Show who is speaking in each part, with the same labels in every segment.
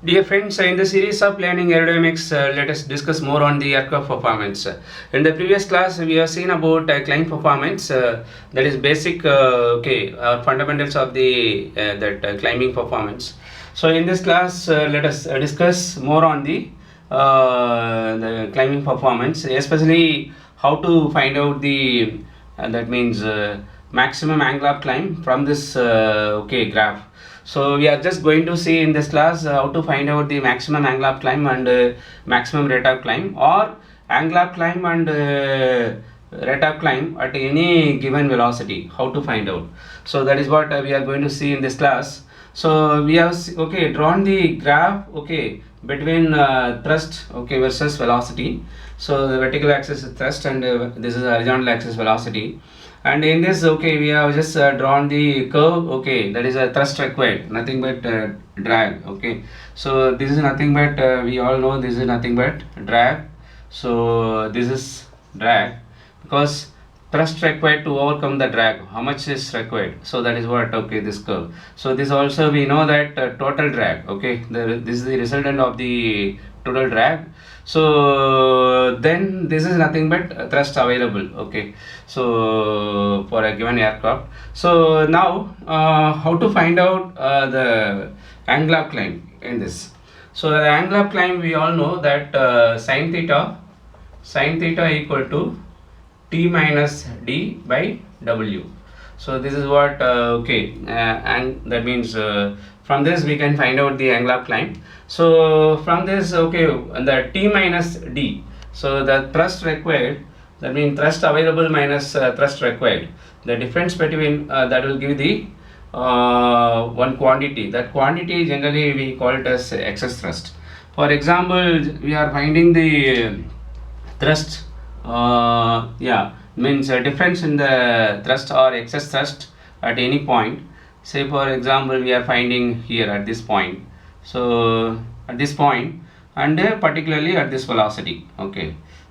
Speaker 1: Dear friends, in the series of learning aerodynamics, let us discuss more on the aircraft performance. In the previous class, we have seen about climb performance. That is basic, fundamentals of the climbing performance. So in this class, let us discuss more on the climbing performance, especially how to find out the that means maximum angle of climb from this graph. So we are just going to see in this class how to find out the maximum angle of climb and maximum rate of climb, or angle of climb and rate of climb at any given velocity, how to find out. So that is what we are going to see in this class. So we have drawn the graph between thrust versus velocity. So the vertical axis is thrust and this is horizontal axis velocity. And in this we have just drawn the curve, that is a thrust required, nothing but drag. So this is nothing but we all know this is nothing but drag. So this is drag because thrust required to overcome the drag, how much is required, so that is what this curve. So this also we know that total drag, this is the resultant of the total drag. So then this is nothing but thrust available, so for a given aircraft. So now how to find out the angle of climb in this. So the angle of climb, we all know that sin theta equal to t minus d by w. So this is what and that means from this we can find out the angle of climb. So from this the t minus d, so the thrust required, that means thrust available minus thrust required, the difference between that will give the one quantity. That quantity generally we call it as excess thrust. For example, we are finding the thrust means a difference in the thrust or excess thrust at any point. Say for example, we are finding here at this point, so at this point and particularly at this velocity.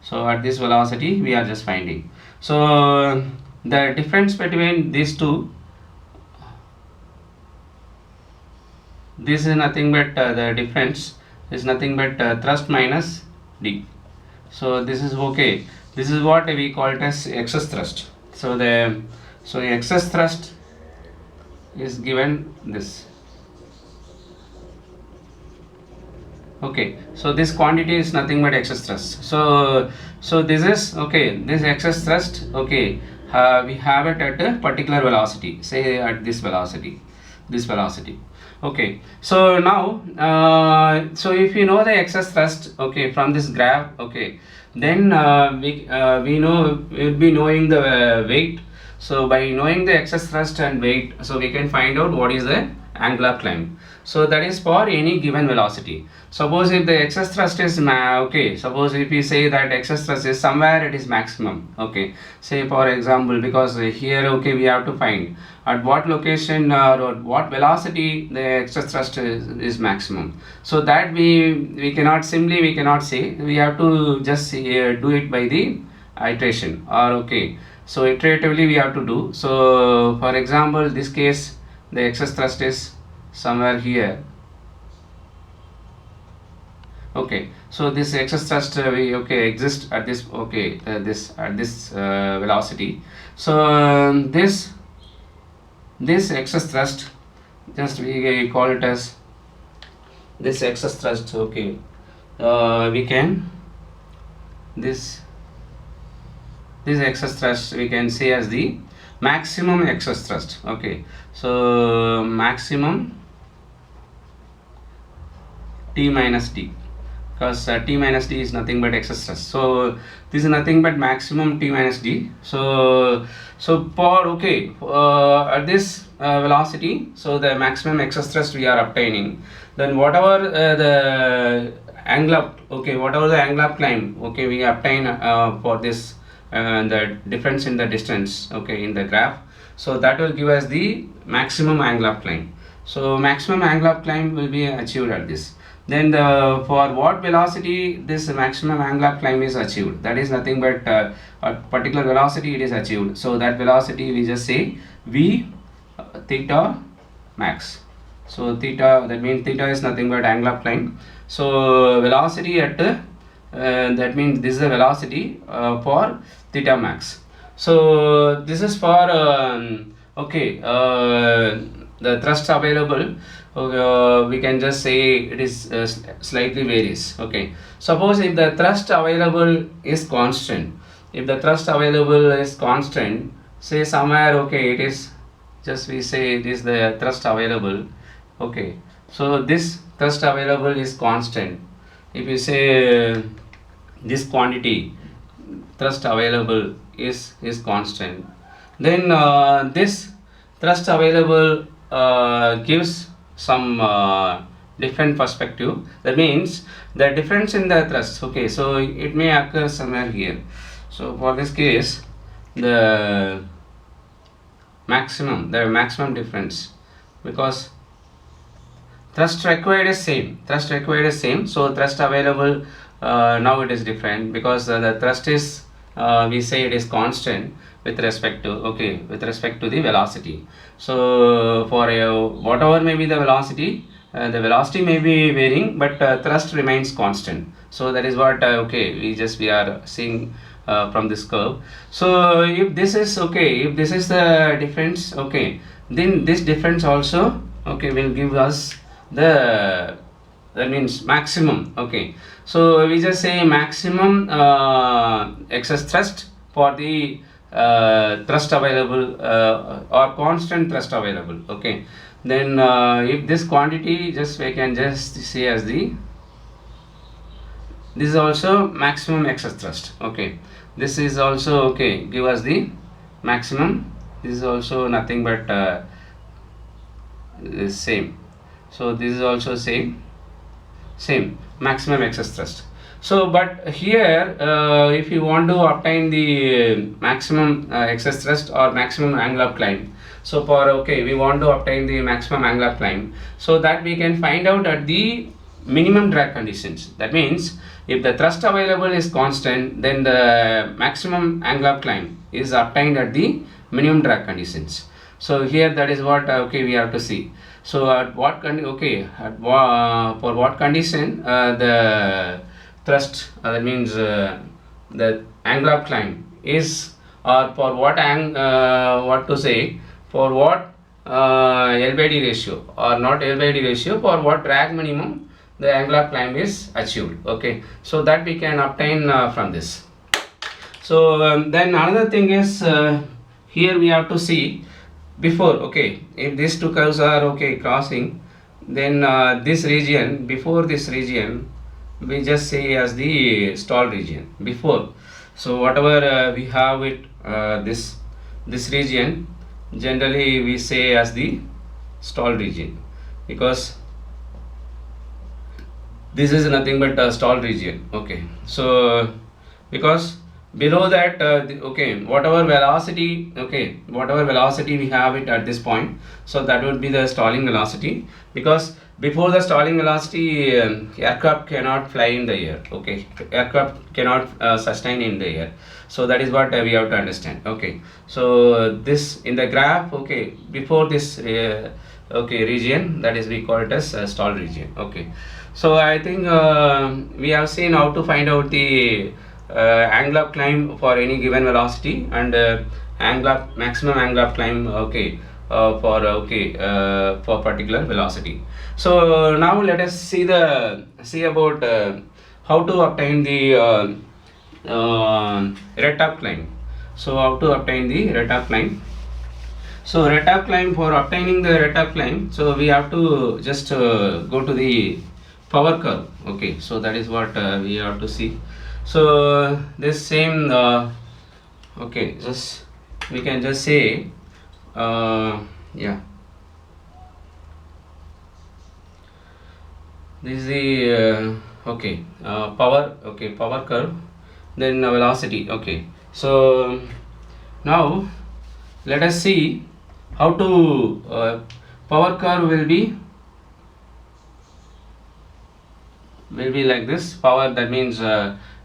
Speaker 1: So at this velocity we are just finding. So the difference between these two, this is nothing but the difference is nothing but thrust minus d. So this is this is what we call it as excess thrust. So the excess thrust is given this. So this quantity is nothing but excess thrust. So this is this excess thrust, we have it at a particular velocity, say at this velocity. So now so if you know the excess thrust from this graph, then we know, we will be knowing the weight. So by knowing the excess thrust and weight, so we can find out what is the angle of climb. So that is for any given velocity. Suppose if the excess thrust is suppose if we say that excess thrust is somewhere, it is maximum. Say for example, because here we have to find at what location or what velocity the excess thrust is maximum. So that we cannot simply, we cannot say, we have to just do it by the iteration, or so iteratively we have to do. So for example, this case the excess thrust is somewhere here. So this excess thrust we exists at this this velocity. So this excess thrust, just we call it as this excess thrust. We can this excess thrust we can say as the maximum excess thrust. So maximum t minus d, because t minus d is nothing but excess thrust. So this is nothing but maximum t minus d. So for at this velocity, so the maximum excess thrust we are obtaining. Then whatever the angle of whatever the angle of climb we obtain for this the difference in the distance in the graph, so that will give us the maximum angle of climb. So maximum angle of climb will be achieved at this. Then for what velocity this maximum angle of climb is achieved, that is nothing but at particular velocity it is achieved. So that velocity we just say v theta max. So theta, that means theta is nothing but angle of climb. So velocity at that means this is the velocity for theta max. So this is for okay, the thrust available. We can just say it is slightly varies. Okay, suppose if the thrust available is constant, if the thrust available is constant, say somewhere, okay, it is just we say it is the thrust available. Okay, so this thrust available is constant. If you say this quantity thrust available is constant, then this thrust available gives some different perspective. That means the difference in the thrust, okay, so it may occur somewhere here. So for this case, the maximum difference, because thrust required is same, so thrust available now it is different, because the thrust is we say it is constant with respect to, okay, with respect to the velocity. So for whatever may be the velocity may be varying, but thrust remains constant. So that is what okay, we are seeing from this curve. So if this is okay, if this is the difference, okay, then this difference also, okay, will give us the, that means maximum. Okay, so we just say maximum excess thrust for the thrust available or constant thrust available. Okay, then if this quantity, just we can just say as the, this is also maximum excess thrust. Okay, this is also, okay, give us the maximum. This is also nothing but same. So this is also same maximum excess thrust. So but here if you want to obtain the maximum excess thrust or maximum angle of climb, so for, okay, we want to obtain the maximum angle of climb, so that we can find out at the minimum drag conditions. That means if the thrust available is constant, then the maximum angle of climb is obtained at the minimum drag conditions. So here that is what okay, we have to see. So at what for what condition the thrust, that means the angle of climb is, or for what what to say, for what L by D ratio, or not L by D ratio, for what drag minimum the angle of climb is achieved. Okay, so that we can obtain from this. So then another thing is here we have to see before, okay, if these two curves are, okay, crossing, then this region, before this region, we just say as the stall region before. So whatever we have it, this region, generally we say as the stall region, because this is nothing but a stall region. Okay, so because below that okay, whatever velocity, okay, whatever velocity we have it at this point, so that would be the stalling velocity, because before the stalling velocity aircraft cannot fly in the air. Okay, aircraft cannot sustain in the air. So that is what we have to understand. Okay, so this in the graph, okay, before this okay, region, that is we call it as stall region. Okay, so I think we have seen how to find out the angle of climb for any given velocity, and maximum angle of climb, okay, for particular velocity. So now let us see about how to obtain the rate of climb. So how to obtain the rate of climb. So rate of climb, for obtaining the rate of climb, so we have to just go to the power curve. Okay, so that is what we have to see. So this same okay, just we can just say yeah, this is the okay, power curve, then velocity. Okay, so now let us see how to power curve will be like this. Power, that means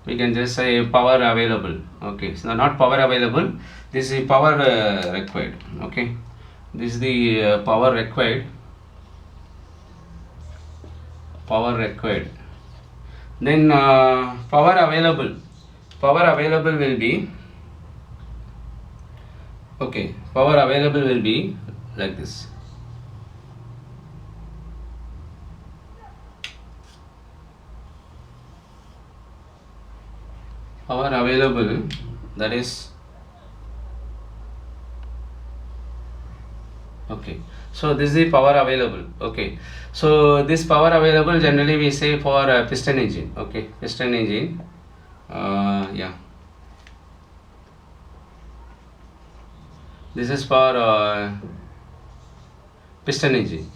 Speaker 1: we can just say power available. Okay, so not power available, this is power required. Okay, this is the power required. power required. Then power available will be, okay, power available will be like this. Power available, that is, okay, so this is the power available. Okay, so this power available generally we say for piston engine. Okay, piston engine, yeah, this is for piston engine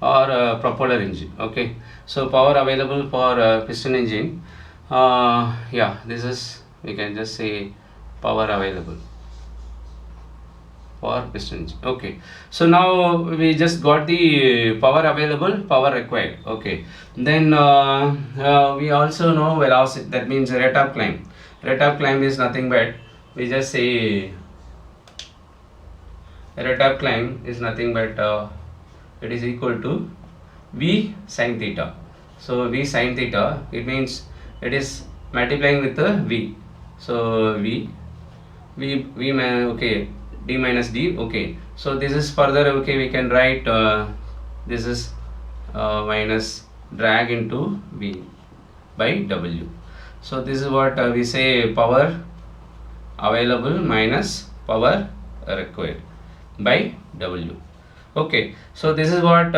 Speaker 1: or propeller engine. Okay, so power available for piston engine, yeah, this is, we can just say power available for piston engine. Okay, so now we just got the power available, power required. Okay, then we also know velocity, that means rate of climb. Rate of climb is nothing but, we just say rate of climb is nothing but it is equal to v sin theta. So v sin theta, it means it is multiplying with the v. So v okay, d minus d. Okay, so this is further, okay, we can write this is minus drag into v by w. So this is what we say power available minus power required by w. Okay, so this is what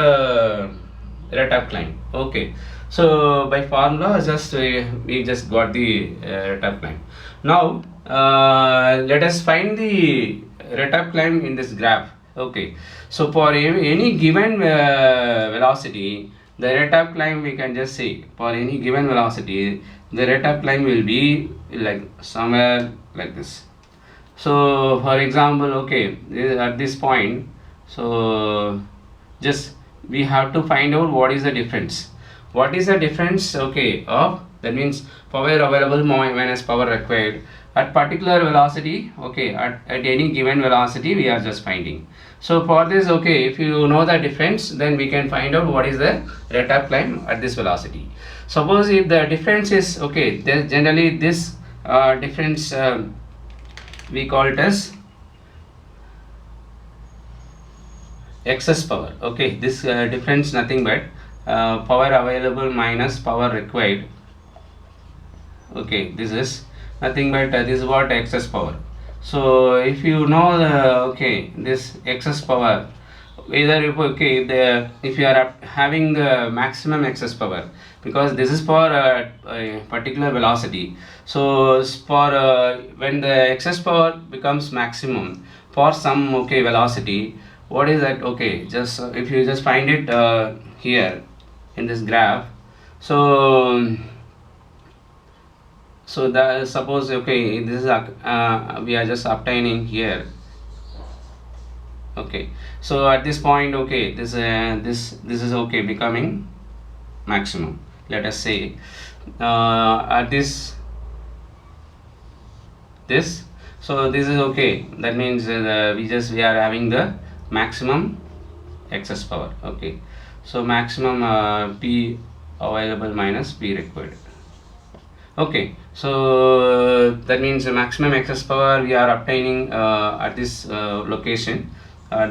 Speaker 1: rate of climb. Okay, so by formula just we just got the rate of climb. Now let us find the rate of climb in this graph. Okay, so for any given velocity, the rate of climb, we can just say for any given velocity the rate of climb will be like somewhere like this. So for example, okay, at this point, so just we have to find out what is the difference. What is the difference, okay, of, that means power available minus power required at particular velocity. Okay, at any given velocity we are just finding. So for this, okay, if you know the difference, then we can find out what is the rate of climb at this velocity. Suppose if the difference is, okay, then generally this difference we call it as excess power. Okay, this difference nothing but power available minus power required. Okay, this is nothing but this is what excess power. So if you know the, okay, this excess power, either if, okay, if you are having the maximum excess power, because this is for a particular velocity. So for when the excess power becomes maximum for some, okay, velocity, what is that? Okay, just if you just find it here in this graph. So so that, suppose, okay, this is we are just obtaining here. Okay, so at this point, okay, this is, okay, becoming maximum. Let us say at this, so this is, okay, that means we are having the maximum excess power. Okay, so maximum P available minus P required. Okay, so that means the maximum excess power we are obtaining at this location.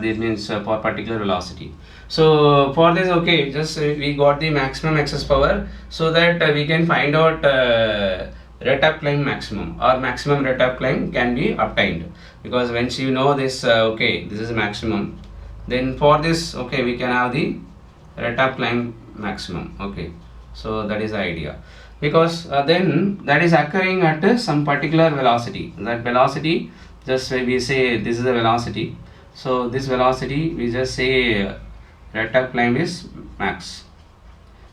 Speaker 1: This means for particular velocity. So for this, okay, just we got the maximum excess power, so that we can find out rate of climb maximum, or maximum rate of climb can be obtained, because once you know this, okay, this is maximum, then for this, okay, we can have the rate of climb maximum. Okay, so that is the idea, because then that is occurring at some particular velocity. That velocity, just we say this is the velocity, so this velocity we just say rate of climb is max.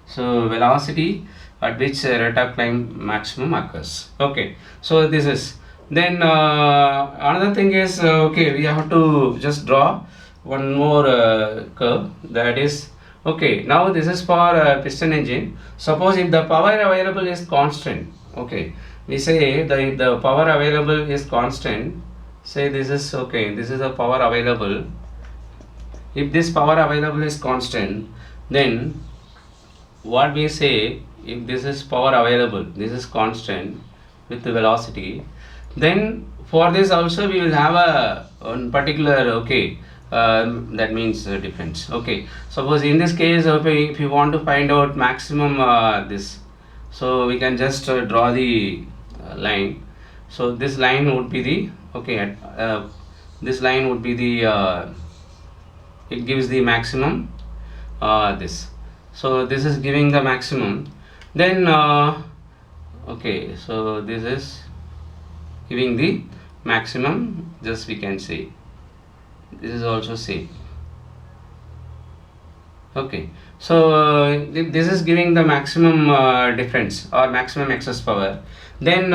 Speaker 1: So velocity at which rate of climb maximum occurs. Okay, so this is, then another thing is, okay, we have to just draw one more curve, that is, okay, now this is for piston engine. Suppose if the power available is constant, okay, we say if the power available is constant, say this is, okay, this is the power available. If this power available is constant, then what we say, if this is power available, this is constant with the velocity, then for this also we will have a one particular, okay, that means difference. Okay, suppose in this case, okay, if you want to find out maximum this, so we can just draw the line. So this line would be the, okay, this line would be the it gives the maximum this, so this is giving the maximum. Then okay, so this is giving the maximum, just we can see this is also same. Okay, so this is giving the maximum difference or maximum excess power. Then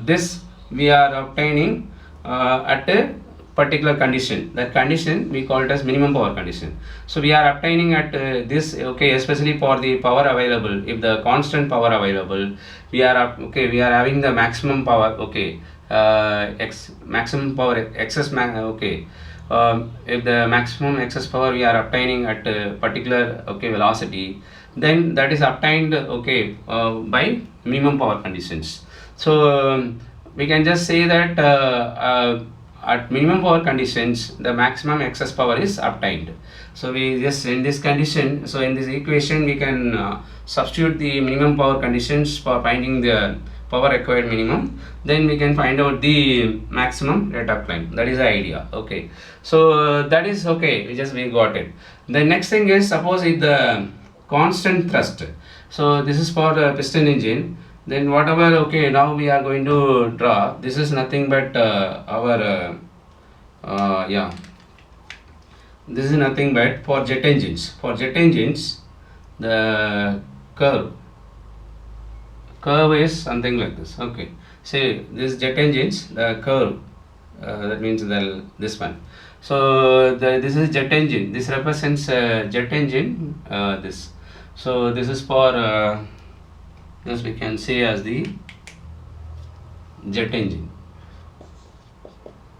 Speaker 1: this we are obtaining at a particular condition. That condition we call it as minimum power condition. So we are obtaining at this, okay, especially for the power available. If the constant power available, we are okay, we are having the maximum power, okay, maximum power excess okay, if the maximum excess power we are obtaining at a particular, okay, velocity, then that is obtained, okay, by minimum power conditions. So we can just say that at minimum power conditions the maximum excess power is obtained. So we just in this condition, so in this equation we can substitute the minimum power conditions for finding the power required minimum, then we can find out the maximum rate of climb. That is the idea. Okay, so that is okay, we got it. The next thing is, suppose if the constant thrust, so this is for the piston engine, then whatever, okay, now we are going to draw, this is nothing but our yeah, this is nothing but for jet engines. For jet engines, the curve is something like this. Okay, say this jet engines, the curve, that means this one. So this is jet engine, this represents jet engine, this. So this is for this we can say as the jet engine.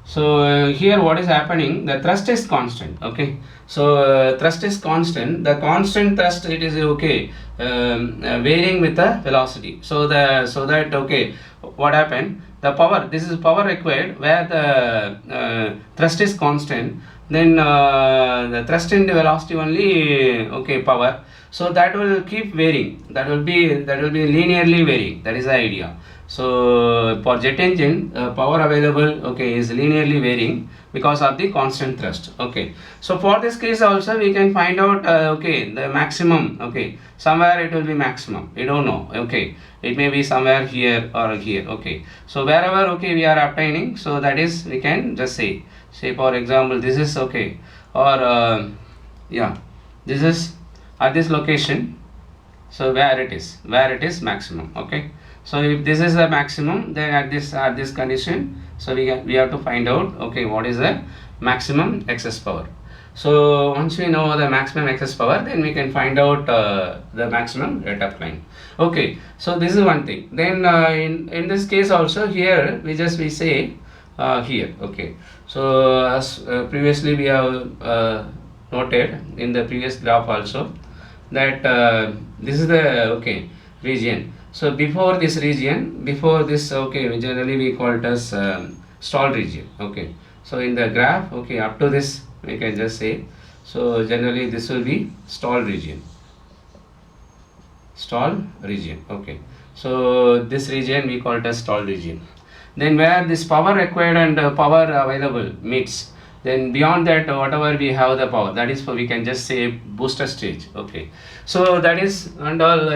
Speaker 1: So here what is happening, the thrust is constant. Okay, so thrust is constant, the constant thrust, it is okay, varying with the velocity. So that okay, what happened, the power, this is power required where the thrust is constant, then the thrust into velocity only, okay, power, so that will keep varying, that will be linearly varying. That is the idea. So for jet engine, power available, okay, is linearly varying because of the constant thrust. Okay, so for this case also we can find out okay, the maximum, okay, somewhere it will be maximum, we don't know. Okay, it may be somewhere here or here. Okay, so wherever, okay, we are obtaining, so that is we can just say for example this is, okay, or yeah, this is at this location, so where it is maximum. Okay, so if this is the maximum, then at this condition, so we have to find out, okay, what is the maximum excess power. So once we know the maximum excess power, then we can find out the maximum rate of climb. Okay, so this is one thing. Then in this case also, here we say here. Okay, so as previously we have noted in the previous graph also, that this is the, okay, region. So before this region, okay, generally we call it as stall region. Okay, so in the graph, okay, up to this we can just say, so generally this will be stall region. Okay, so this region we call it as stall region. Then where this power required and power available meets, then beyond that, whatever we have the power, that is for, we can just say booster stage. Okay, so that is and all.